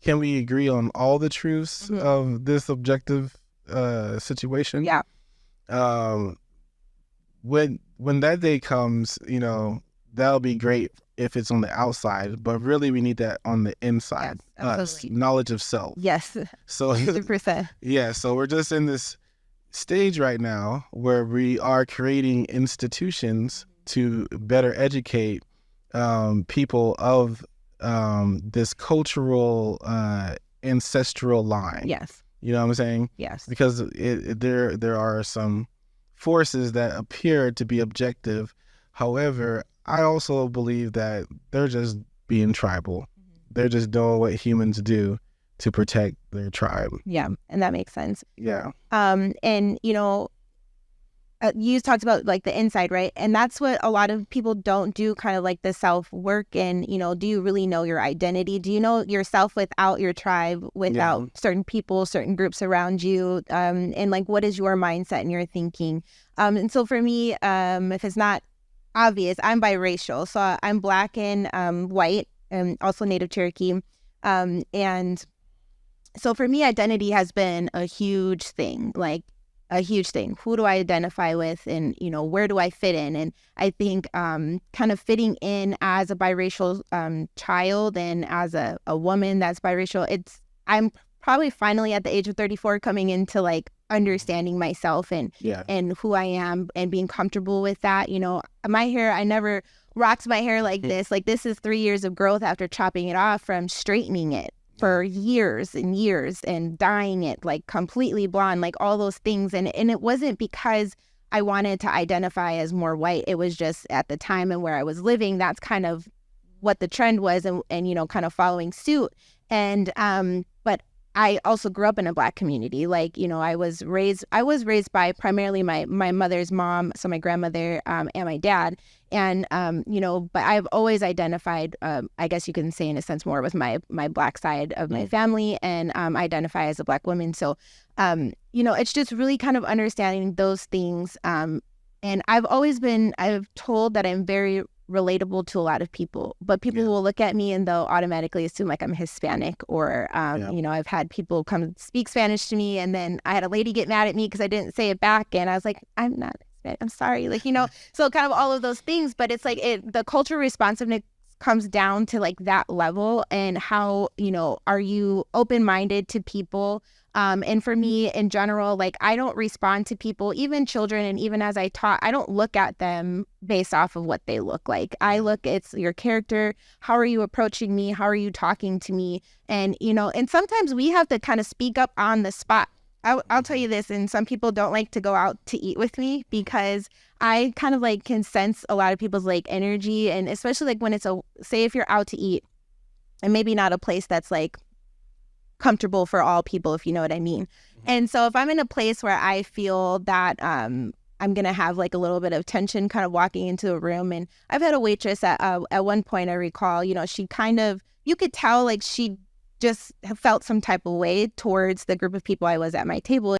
can we agree on all the truths Mhm. of this objective situation? Yeah. When that day comes, you know, that'll be great if it's on the outside, but really we need that on the inside. Yes, absolutely. Knowledge of self. Yes, So 100%. yeah, so we're just in this stage right now where we are creating institutions to better educate people of this cultural ancestral line. Yes. You know what I'm saying? Yes. Because there are some forces that appear to be objective. However, I also believe that they're just being tribal. They're just doing what humans do to protect their tribe. Yeah, and that makes sense. Yeah. And you know, you talked about like the inside, right? And that's what a lot of people don't do, kind of like the self work. And you know, do you really know your identity? Do you know yourself without your tribe, without certain people, certain groups around you? And like, what is your mindset and your thinking? And so for me, if it's not obvious, I'm biracial, so I'm Black and white, and also Native Cherokee, and so for me, identity has been a huge thing, like a huge thing. Who do I identify with, and you know, where do I fit in? And I think kind of fitting in as a biracial child and as a woman that's biracial, I'm probably finally at the age of 34 coming into like understanding myself and who I am and being comfortable with that. You know, my hair, I never rocked my hair like this. Like this is 3 years of growth after chopping it off from straightening it for years and years and dyeing it like completely blonde, like all those things. And it wasn't because I wanted to identify as more white. It was just at the time and where I was living, that's kind of what the trend was, and you know, kind of following suit. And but I also grew up in a Black community. Like, you know, I was raised by primarily my mother's mom, so my grandmother, and my dad. And, you know, but I've always identified, I guess you can say in a sense, more with my Black side of my family, and identify as a Black woman. So, you know, it's just really kind of understanding those things. And I've told that I'm very relatable to a lot of people, but people will look at me and they'll automatically assume like I'm Hispanic, or you know, I've had people come speak Spanish to me, and then I had a lady get mad at me because I didn't say it back, and I was like, I'm not Hispanic, I'm sorry, like, you know. So kind of all of those things, but it's like the cultural responsiveness comes down to like that level, and how, you know, are you open-minded to people? And for me in general, like I don't respond to people, even children, and even as I taught, I don't look at them based off of what they look like. It's your character. How are you approaching me? How are you talking to me? And, you know, and sometimes we have to kind of speak up on the spot. I'll tell you this, and some people don't like to go out to eat with me because I kind of like can sense a lot of people's like energy, and especially like when it's say if you're out to eat and maybe not a place that's like comfortable for all people, if you know what I mean. And so if I'm in a place where I feel that I'm gonna have like a little bit of tension kind of walking into a room, and I've had a waitress at one point, I recall, you know, she kind of, you could tell like she just felt some type of way towards the group of people I was at my table